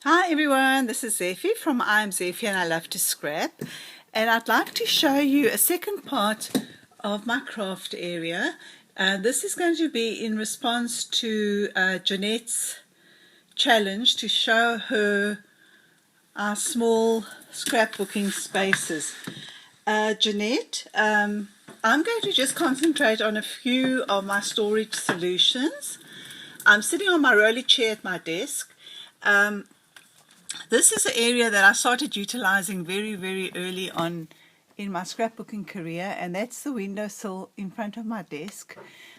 Hi everyone, this is Zeffy from I'm Zeffy and I Love to Scrap, and I'd like to show you a second part of my craft area. This is going to be in response to Jeanette's challenge to show her our small scrapbooking spaces. Jeanette, I'm going to just concentrate on a few of my storage solutions. I'm sitting on my rolly chair at my desk. This is an area that I started utilizing very, very early on in my scrapbooking career, and that's the windowsill in front of my desk.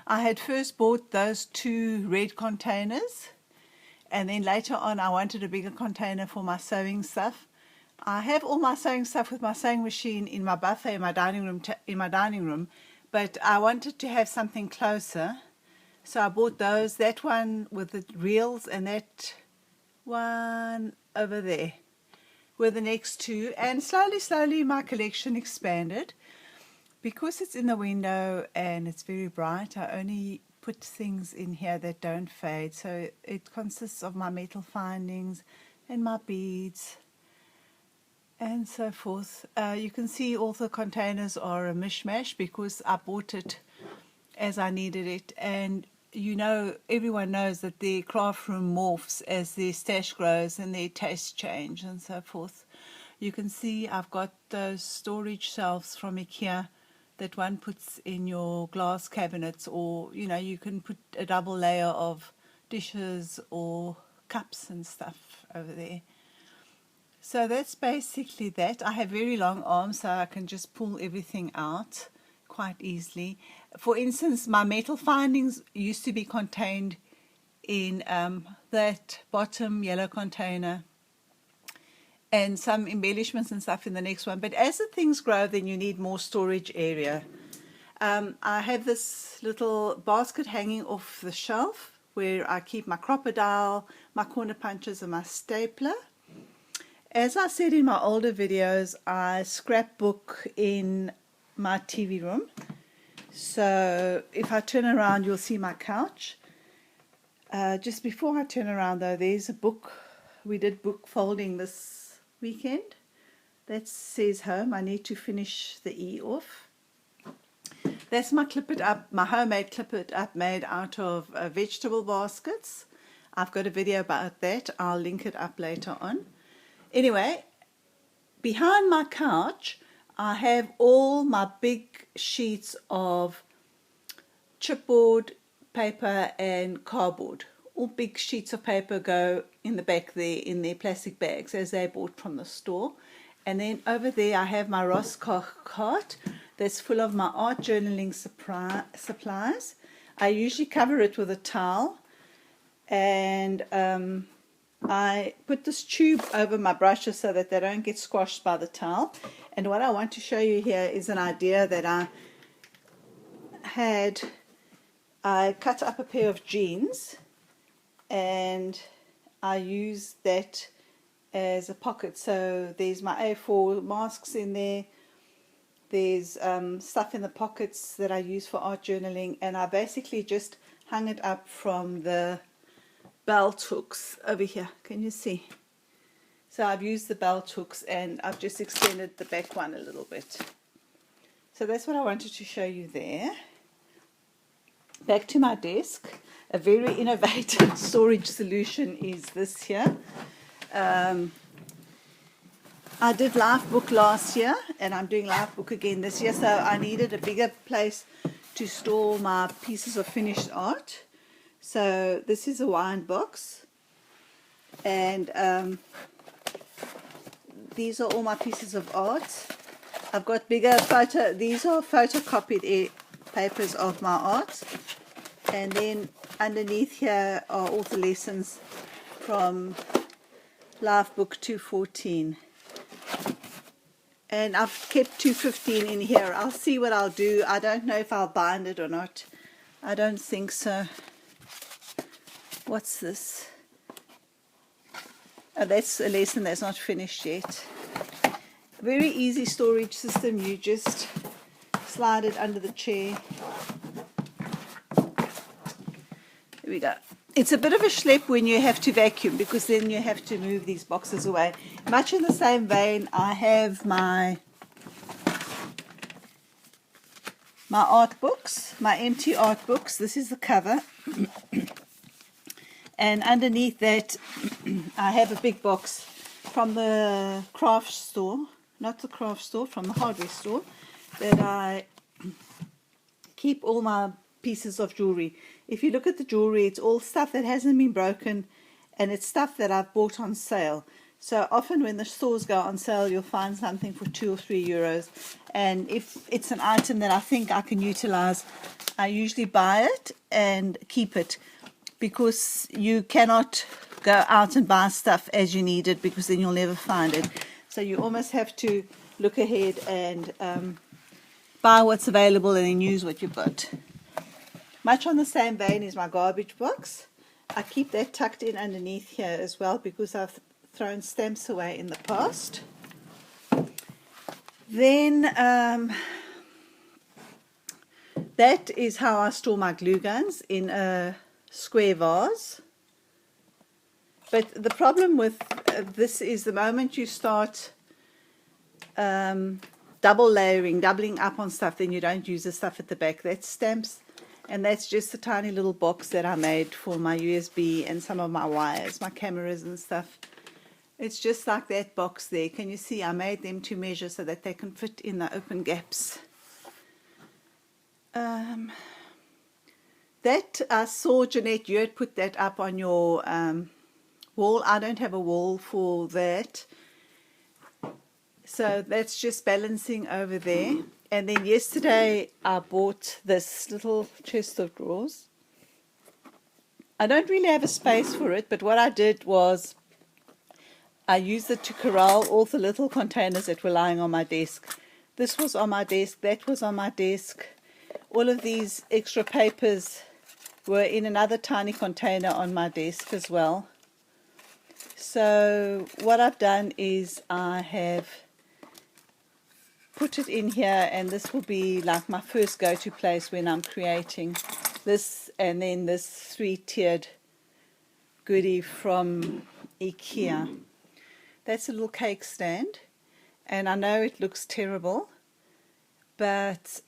I had first bought those two red containers, and then later on I wanted a bigger container for my sewing stuff. I have all my sewing stuff with my sewing machine in my buffet in my dining room, but I wanted to have something closer, so I bought those. That one with the reels and that one over there were the next two, and slowly my collection expanded. Because it's in the window and it's very bright, I only put things in here that don't fade, so it consists of my metal findings and my beads and so forth. You can see all the containers are a mishmash because I bought it as I needed it, and you know, everyone knows that the craft room morphs as their stash grows and their tastes change and so forth. You can see I've got those storage shelves from IKEA that one puts in your glass cabinets, or you know, you can put a double layer of dishes or cups and stuff over there. So that's basically that. I have very long arms, so I can just pull everything out quite easily. For instance, my metal findings used to be contained in that bottom yellow container, and some embellishments and stuff in the next one. But as the things grow, then you need more storage area. I have this little basket hanging off the shelf where I keep my crocodile, my corner punches, and my stapler. As I said in my older videos, I scrapbook in my TV room. So if I turn around, you'll see my couch. Just before I turn around though, there's a book. We did book folding this weekend. That says home. I need to finish the E off. That's my clip it up, my homemade clip it up made out of vegetable baskets. I've got a video about that. I'll link it up later on. Anyway, behind my couch I have all my big sheets of chipboard, paper and cardboard. All big sheets of paper go in the back there in their plastic bags as they bought from the store. And then over there I have my Ross cart that's full of my art journaling supplies. I usually cover it with a towel, and I put this tube over my brushes so that they don't get squashed by the towel. And what I want to show you here is an idea that I had. I cut up a pair of jeans and I used that as a pocket. So there's my A4 masks in there. There's stuff in the pockets that I use for art journaling, and I basically just hung it up from the belt hooks over here. Can you see? So I've used the belt hooks and I've just extended the back one a little bit. So that's what I wanted to show you there. Back to my desk. A very innovative storage solution is this here. I did Lifebook last year and I'm doing Lifebook again this year, so I needed a bigger place to store my pieces of finished art. So this is a wine box, and these are all my pieces of art. I've got bigger these are photocopied papers of my art, and then underneath here are all the lessons from Lifebook 214. And I've kept 215 in here. I'll see what I'll do. I don't know if I'll bind it or not. I don't think so. What's this? Oh, that's a lesson that's not finished yet. Very easy storage system. You just slide it under the chair. Here we go. it's a bit of a schlep when you have to vacuum, because then you have to move these boxes away. Much in the same vein, I have my art books, my empty art books. This is the cover. And underneath that, I have a big box from the craft store, not the craft store, from the hardware store, that I keep all my pieces of jewelry. If you look at the jewelry, it's all stuff that hasn't been broken, and it's stuff that I've bought on sale. So often when the stores go on sale, you'll find something for €2 or €3. And if it's an item that I think I can utilize, I usually buy it and keep it, because you cannot go out and buy stuff as you need it, because then you'll never find it. So you almost have to look ahead and buy what's available and then use what you've got. Much on the same vein is my garbage box. I keep that tucked in underneath here as well, because I've thrown stamps away in the past. Then that is how I store my glue guns, in a square vase. But the problem with this is the moment you start double layering, doubling up on stuff, then you don't use the stuff at the back. That's stamps, and that's just a tiny little box that I made for my USB and some of my wires, my cameras and stuff. It's just like that box there. Can you see? I made them to measure so that they can fit in the open gaps. That I saw, Jeanette, you had put that up on your wall. I don't have a wall for that. So that's just balancing over there. And then yesterday I bought this little chest of drawers. I don't really have a space for it, but what I did was I used it to corral all the little containers that were lying on my desk. This was on my desk, that was on my desk. All of these extra papers were in another tiny container on my desk as well. So what I've done is I have put it in here, and this will be like my first go-to place when I'm creating this, and then this 3-tiered goodie from IKEA. That's a little cake stand, and I know it looks terrible, but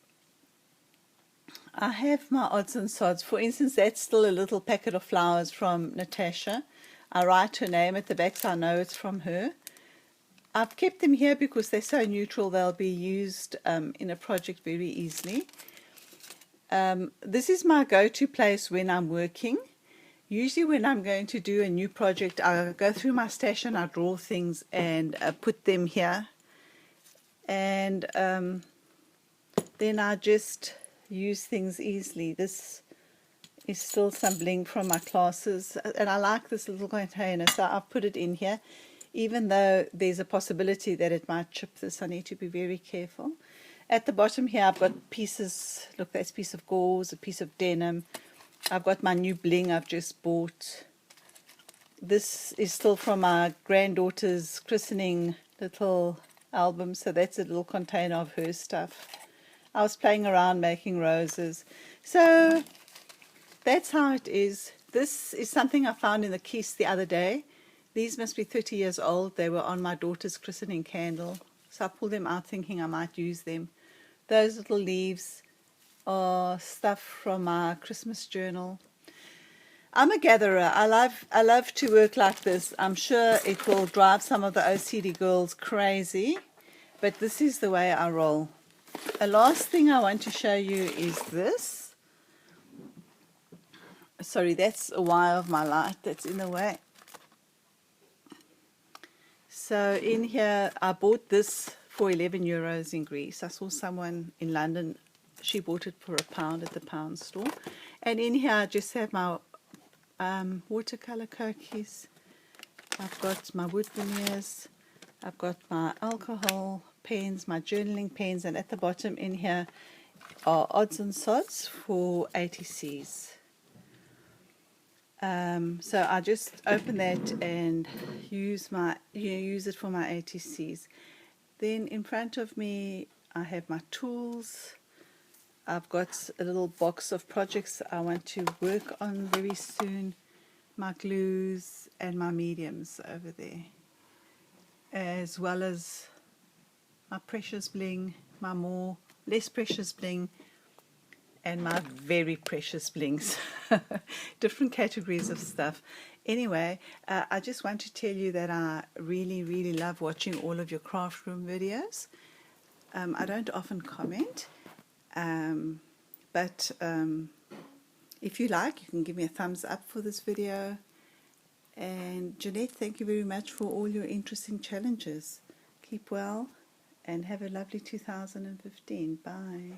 I have my odds and sods. For instance, that's still a little packet of flowers from Natasha. I write her name at the back so I know it's from her. I've kept them here because they're so neutral, they'll be used in a project very easily. This is my go-to place when I'm working. Usually when I'm going to do a new project, I go through my stash and I draw things and put them here. And then I just use things easily. This is still some bling from my classes, and I like this little container, so I've put it in here. Even though there's a possibility that it might chip this, I need to be very careful. At the bottom here I've got pieces, look, that's a piece of gauze, a piece of denim. I've got my new bling I've just bought. This is still from my granddaughter's christening little album, so that's a little container of her stuff. I was playing around making roses. So that's how it is. This is something I found in the keys the other day. These must be 30 years old. They were on my daughter's christening candle. So I pulled them out thinking I might use them. Those little leaves are stuff from my Christmas journal. I'm a gatherer. I love to work like this. I'm sure it will drive some of the OCD girls crazy, but this is the way I roll. The last thing I want to show you is this. Sorry, that's a wire of my light that's in the way. So in here, I bought this for €11 in Greece. I saw someone in London, she bought it for £1 at the pound store. And in here, I just have my watercolor cookies. I've got my wood veneers. I've got my alcohol pens, my journaling pens, and at the bottom in here are odds and sods for ATCs. So I just open that and use it for my ATCs. Then in front of me I have my tools. I've got a little box of projects I want to work on very soon. my glues and my mediums over there, as well as my precious bling, my less precious bling, and my very precious blings. Different categories of stuff. Anyway, I just want to tell you that I really, really love watching all of your craft room videos. I don't often comment, but if you like, you can give me a thumbs up for this video. And Jeanette, thank you very much for all your interesting challenges. Keep well and have a lovely 2015. Bye.